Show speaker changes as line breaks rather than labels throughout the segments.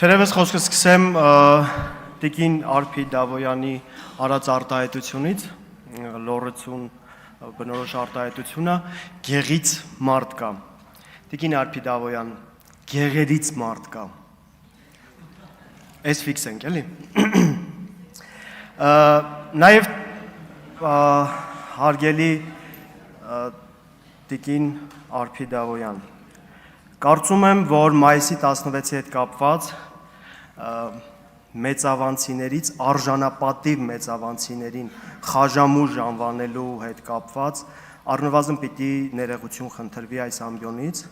Թերևս խոսքը սկսեմ տիկին Արփի Դավոյանի արած արտահայտությունից, լոռություն բնորոշ արտահայտությունը գեղից մարդ կա։ Տիկին Արփի Դավոյան, գեղերից մարդ կա։ Այս ֆիքս ենք, էլի։ Նաև հարգելի տիկին Արփի Դավոյան, կարծում եմ, որ մայիսի 16-ի հետ կապված մեծավանցիներից, արժանապատիվ մեծավանցիներին խաժամուժ անվանելու հետ կապված առնվազն պիտի ներողություն խնդրվի այս ամբիոնից,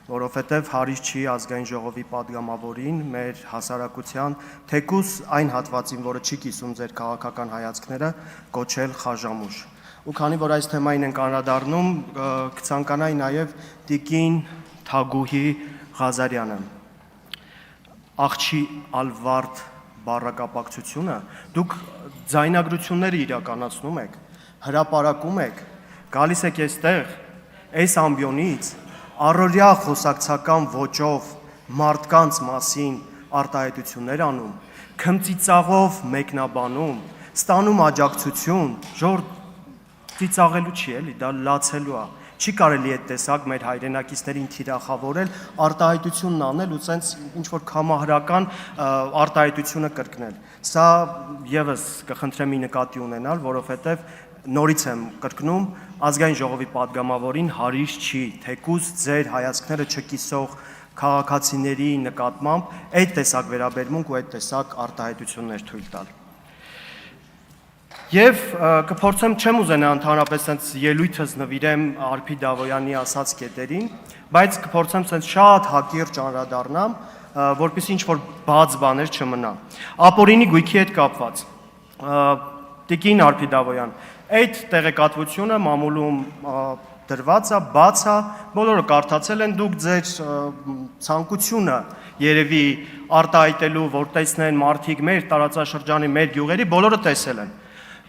որովհետև հարից չի ազգային ժողովի падգամավորին մեր հասարակության թեկուզ այն հատվածին, որը չի կիսում ձեր քաղաքական հայացքները, կոչել խաժամուժ։ Ու քանի որ այս թեմային ենք անդրադառնում, կցանկանայի նաև տիկին Թագուհի Ղազարյանը, աղջի ալվարդ բառակապակցությունը, դուք ձայնագրությունները իրականացնում եք, հրապարակում եք, գալիս եք այստեղ, այս ամբիոնից, առօրյա խոսակցական ոճով մարդկանց մասին արտահայտություններ անում, քմծիծաղով մեկնաբանում, ստանում աջակցություն, ժոր ծիծաղելու չի էլի, դա լացելու է։ Չի կարելի այդ տեսակ մեր հայրենակիցներին թիրախավորել, արտահայտությունն անել ու սենց ինչ-որ կամահրական արտահայտությունը կրկնել։ Սա ևս կխնդրեմ նկատի ունենալ, որովհետև նորից եմ կրկնում, ազգային ժողովի падգամավորին հարից չի, թեկուզ ձեր հայացքները չկիսող քաղաքացիների նկատմամբ այդ տեսակ վերաբերմունք ու այդ տեսակ արտահայտություններ թույլ տալ։ Եվ կփորձեմ չեմ ուզենա ընդհանրապես սենց ելույթս նվիրեմ Արփի Դավոյանի ասած կետերին, բայց կփորձեմ սենց շատ հակիրճ անդրադառնամ, որպեսզի ինչ-որ բաց բաներ չմնա։ Ապօրինի գույքի հետ կապված։ Տիկին Արփի Դավոյան, այդ տեղեկատվությունը մամուլում դրված է, բաց է, բոլորը կարդացել են, դուք ձեր ցանկությունը երևի արտահայտելու, որ տեսնեն մարդիկ մեր տարածաշրջանի, մեր գյուղերի, բոլորը տեսել են։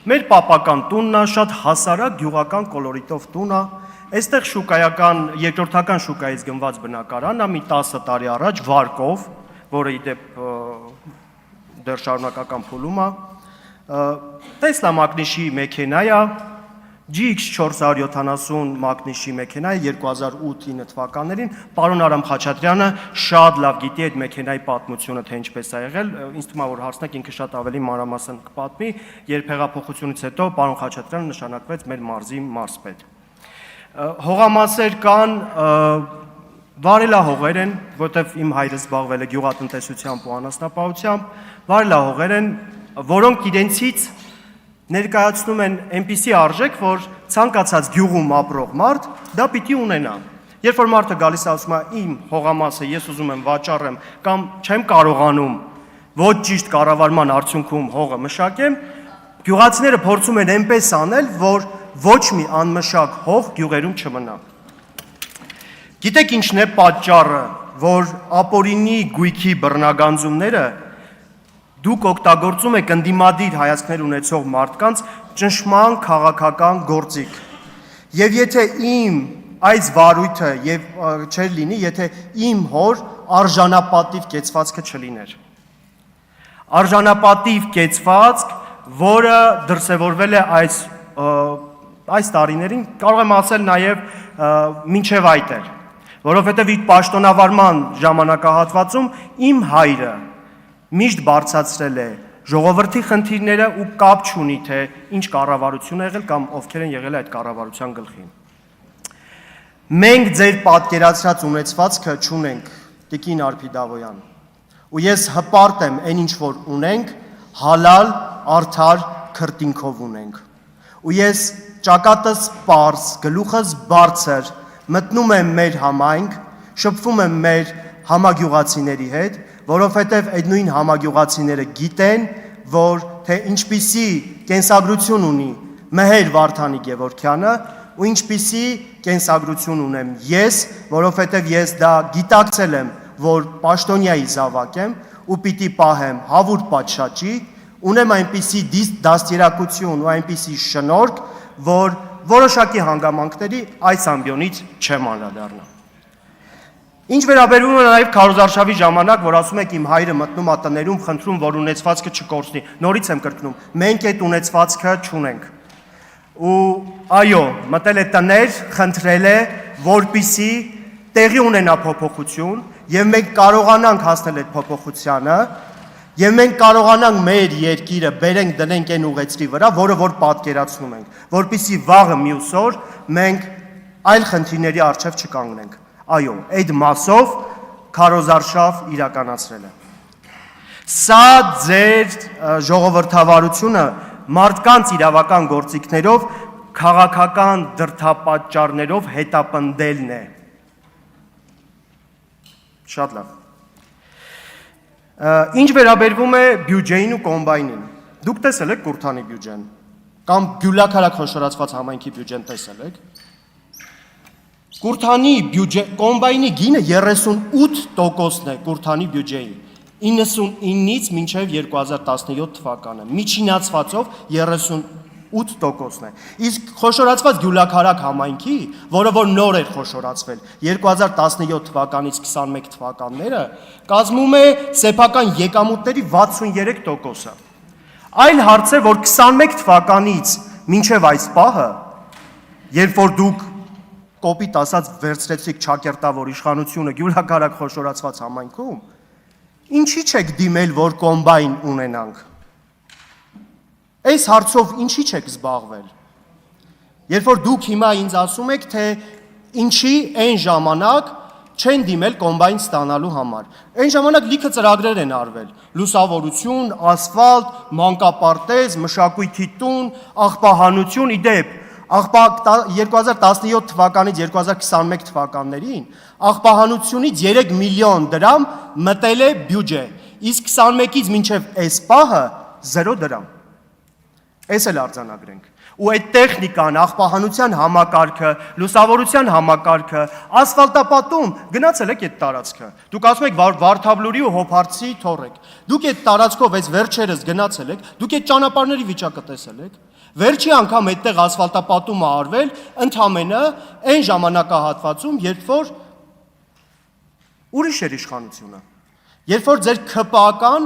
Մեր պապական տունն է, շատ հասարակ գյուղական կոլորիտով տուն է, այստեղ շուկայական, երկրորդական շուկայից գնված բնակարանն է, մի 10 տարի առաջ վարկով, որը իդեպ դեռ շարունակական փուլում է, Տեսլա մակնիշի մեքենա է, GX470 մակնիշի մեքենա է 2008-9 թվականներին, պարոն Արամ Խաչատրյանը շատ լավ գիտի այդ մեքենայի պատմությունը, թե ինչպես է եղել, ինձ թվում է, որ հարցնեք ինքը շատ ավելի մանրամասն կպատմի, երբ հեղափոխությունից հետո պարոն Խաչատրյանը նշանակվեց մեր մարզի մարզպետ։ Հողամասեր կան, վարելահողեր են, որտեղ իմ հայրը զբաղվել է գյուղատնտեսությամբ ու անասնապահությամբ, վարելահողեր են, որոնք իրենցից ներկայացնում են այնպիսի արժեք, որ ցանկացած գյուղում ապրող մարդ դա պիտի ունենա։ Երբ որ մարդը գալիս ասում է իմ հողամասը ես ուզում եմ վաճառեմ կամ չեմ կարողանում ոչ ճիշտ կառավարման արդյունքում հողը մշակեմ, գյուղացիները փորձում են այնպես անել, որ ոչ մի անմշակ հող գյուղերում չմնա։ Գիտեք ինչն է պատճառը, որ ապօրինի գույքի բռնագանձումները դուք օգտագործում եք ընդդիմադիր հայացքներ ունեցող մարդկանց ճնշման քաղաքական գործիք։ Եվ եթե իմ այս վարույթը եւ չէր լինի, եթե իմ հոր արժանապատիվ կեցվածքը չլիներ։ Արժանապատիվ կեցվածք, որը դրսևորվել է այս տարիներին, կարող եմ ասել նաեւ մինչեւ այդ էր, որովհետեւ իր պաշտոնավարման ժամանակահատվածում իմ հայրը միշտ բարձրացրել է ժողովրդի խնդիրները ու կապ չունի, թե ինչ կառավարություն է եղել կամ ովքեր են եղել այդ կառավարության գլխին։ Մենք ձեր պատկերացրած ունեցվածքը չունենք, տիկին Արփի Դավոյան, ու ես հպարտ եմ այն ինչ որ ունենք, հալալ, արդար քրտինքով ունենք։ Ու ես ճակատս պարզ, գլուխս բարձր, մտնում եմ մեր համայնք, շփվում եմ մեր համագյուղացիների հետ, որովհետև այդ նույն համագյուղացիները գիտեն, որ թե ինչպիսի կենսագրություն ունի Մեհեր Վարդանի Գևորգյանը ու ինչպիսի կենսագրություն ունեմ ես, որովհետև ես դա գիտակցել եմ, որ պաշտոնյայի զավակ եմ ու պիտի պահեմ հավուր պատշաճի, ունեմ այնպիսի դաստիարակություն ու այնպիսի շնորհք, որ որոշակի հանգամանքների այս ամբիոնից չեմ անդրադառնա։ Ինչ վերաբերում է նաև քարոզարշավի ժամանակ, որ ասում եք իմ հայրը մտնում է տներում, խնդրում, որ ունեցվածքը չկորցնի։ Նորից եմ կրկնում, մենք այդ ունեցվածքը չունենք։ Ու այո, մտել է տներ, խնդրել է, որպիսի տեղի ունենա փոփոխություն, եւ մենք կարողանանք հասնել այդ փոփոխությանը, եւ մենք կարողանանք մեր երկիրը բերենք դնենք այն ուղեցրի վրա, որը որ պատկերացնում ենք, որպիսի վաղը մյուս օր մենք այլ խնդիրների առջև չկանգնենք։ Այո, այդ մասով քարոզարշավ իրականացրել է։ Սա ձեր ժողովրդավարությունը մարդկանց իրավական գործիքներով, քաղաքական դրդապատճառներով հետապնդելն է։ Շատ լավ։ Ինչ վերաբերվում է բյուջեին ու կոմբայնին, դուք տեսել եք Կուրթանի բյուջեն, կամ Գյուլաքարակ խոշորացված համայնքի բյուջեն տեսել եք։ Կուրթանի բյուջե, կոմբայնի գինը 38%-ն է Կուրթանի բյուջեի, 99-ից մինչև 2017 թվականը, միջինացվածով 38%-ն է։ Իսկ խոշորացված Գյուլաքարակ համայնքի, որը որ նոր էր խոշորացվել 2017 թվականից 21 թվականները, կազմում է սեփական եկամուտների 63%-ը։ Այլ հարց է, որ 21 թվականից մինչև այս պահը, երբ որ դուք կոպիտ ասած վերցրեցիք Չակերտավոր իշխանությունը Գյուլաքարակ խոշորացված համայնքում, ինչի՞ չեք դիմել, որ կոմբայն ունենանք։ Այս հարցով ինչի՞ չեք զբաղվել։ Երբ որ դուք հիմա ինձ ասում եք, թե ինչի այն ժամանակ չեն դիմել կոմբայն ստանալու համար։ Այն ժամանակ լիքը ծրագրեր են արվել՝ լուսավորություն, ասֆալտ, մանկապարտեզ, մշակույթի տուն, աղբահանություն, իդեպ 2017 թվականից 2021 թվականներին աղբահանությունից 3 միլիոն դրամ մտել է բյուջե, իսկ 21-ից մինչև այս պահը 0 դրամ։ Այս էլ արձանագրենք։ Ու այդ տեխնիկան, աղբահանության համակարգը, լուսավորության համակարգը, ասֆալտապատում, գնացել եք այդ տարածքը։ Դուք ասում եք Վարդավլուրի ու Հոփարցի թորեք։ Դուք այդ տարածքով այս վերջերս գնացել եք, դուք այդ ճանապարհների վիճակը տեսել եք։ Վերջի անգամ այդտեղ ասֆալտապատումը արվել ընդամենը այն ժամանակահատվածում, երբ որ ուրիշ էր իշխանությունը։ Երբ որ ձեր ԿՊԱ-կան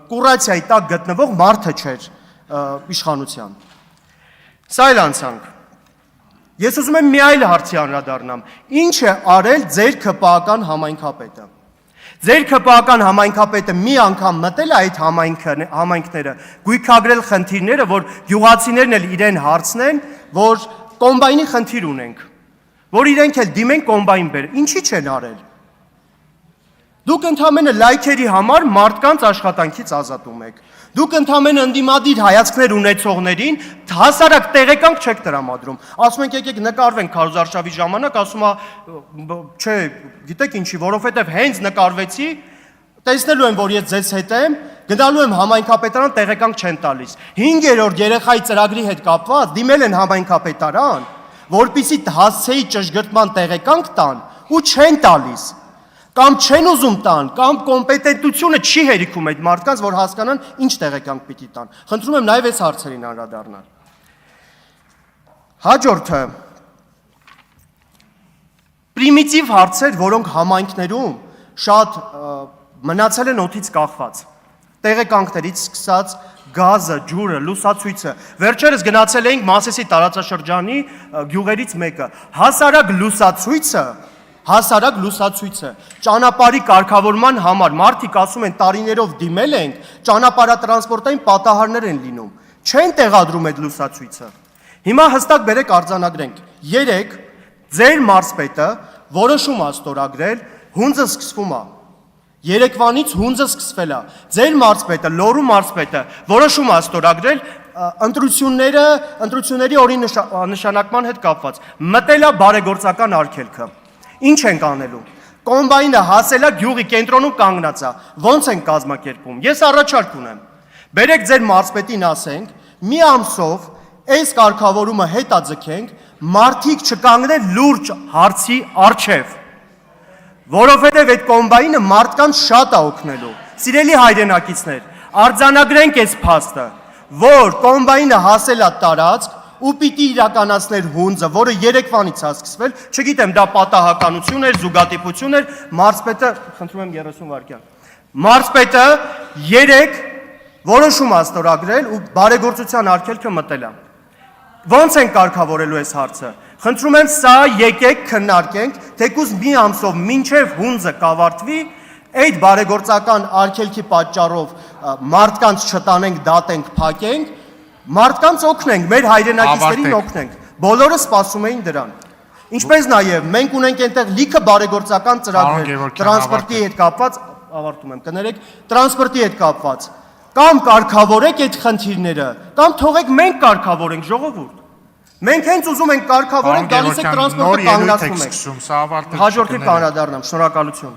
կուրացիայի տակ գտնվող մարդը չէր իշխանության։ Սա էլ անցանք։ Ես ուզում եմ մի այլ հարցի անդրադառնամ։ Ինչ է արել ձեր ԿՊԱ-կան համայնքապետը։ Ձեր ԿՊԱ-կան համայնքապետը մի անգամ մտել է այդ համայնքները, գույքագրել խնդիրները, որ գյուղացիներն էլ իրեն հարցնեն, որ կոմբայնի խնդիր ունենք, որ իրենք էլ դիմեն կոմբայն բեր։ Ինչի՞ չեն արել։ Դուք ընդամենը լայքերի համար մարդկանց աշխատանքից ազատում եք։ Դուք ընդամենը ընդդիմադիր հայացքներ ունեցողներին հասարակ տեղեկանք չեք տրամադրում։ Ասում ենք եկեք նկարվենք քարոզարշավի ժամանակ, ասում է, չէ, գիտեք ինչի, որովհետև հենց նկարվեցի, տեսնելու եմ, որ ես ձեզ հետ եմ, գնալու եմ համայնքապետարան, տեղեկանք չեն տալիս։ 5-րդ երեխայի ծրագրի հետ կապված դիմել են համայնքապետարան, որպեսզի հասցեի ճշգրտման տեղեկանք տան ու չեն տալիս։ Կամ չեն ուզում տան, կամ կոմպետենտությունը չի հերիքում այդ մարդկանց, որ հասկանան ինչ տեղեկանք պիտի տան։ Խնդրում եմ նաև այս հարցերին անդրադառնալ։ Հաջորդը պրիմիտիվ հարցեր, որոնք համայնքներում շատ մնացել են օդից կախված։ Տեղեկանքներից սկսած գազը, ջուրը, լուսացույցը։ Վերջերս գնացել էինք Մասեսի տարածաշրջանի գյուղերից մեկը։ Հասարակ լուսացույցը, ճանապարհի կարգավորման համար մարդիկ ասում են տարիներով դիմել ենք, ճանապարհատրանսպորտային պատահարներ են լինում, չեն տեղադրում այդ լուսացույցը։ Հիմա հստակ բերեք արձանագրենք, 3 ձեր մարզպետը որոշում է ստորագրել, հունձը սկսվում է, Երեկվանից հունձը սկսվել է, ձեր մարզպետը, Լոռու մարզպետը որոշում է ստորագրել ընտրությունների օրի նշանակման հետ կապված, մտել է բարեգործական արգելքը։ Ինչ ենք անելու։ Կոմբայնը հասել է գյուղի կենտրոնում կանգնած է։ Ոնց են կազմակերպում։ Ես առաջարկ ունեմ։ Բերեք ձեր մարզպետին ասենք, մի ամսով այս կարգավորումը հետաձգենք, մարդիկ չկանգնեն լուրջ հարցի առջև։ Որովհետև այդ կոմբայնը մարդկանց շատ է օգնելու։ Սիրելի հայրենակիցներ, արձանագրենք այս փաստը, որ կոմբայնը հասել է տարածք, ու պիտի իրականացներ հունձը, որը երեկվանից է սկսվել, չգիտեմ, դա պատահականություն էր, զուգադիպություն էր, մարզպետը, խնդրում եմ 30 վայրկյան։ Մարզպետը 3 որոշում է ստորագրել ու բարեգործության արգելքը մտել է։ Ոնց են կարգավորելու այս հարցը։ Խնդրում եմ, սա եկեք քննարկենք, թեկուզ մի ամսով մինչև հունձը կավարտվի, այդ բարեգործական արգելքի պատճառով մարդկանց չտանենք, դատենք, փակենք, մարդկանց օգնենք, մեր հայրենակիցներին օգնենք։ Բոլորը սպասում էին դրան։ Ինչպես նաև մենք ունենք այնտեղ լիքը բարեգործական ծրագրեր, տրանսպորտի հետ կապված, ավարտում եմ, կներեք, տրանսպորտի հետ կապված։ Կամ կարգավորեք այդ խնդիրները, կամ թողեք մենք կարգավորենք, ժողովուրդ։ Մենք հենց ուզում ենք կարգավորենք, գալիս եք տրանսպորտը կանգնացնում եք։ Հաջորդի կանրադառնամ, շնորհակալություն։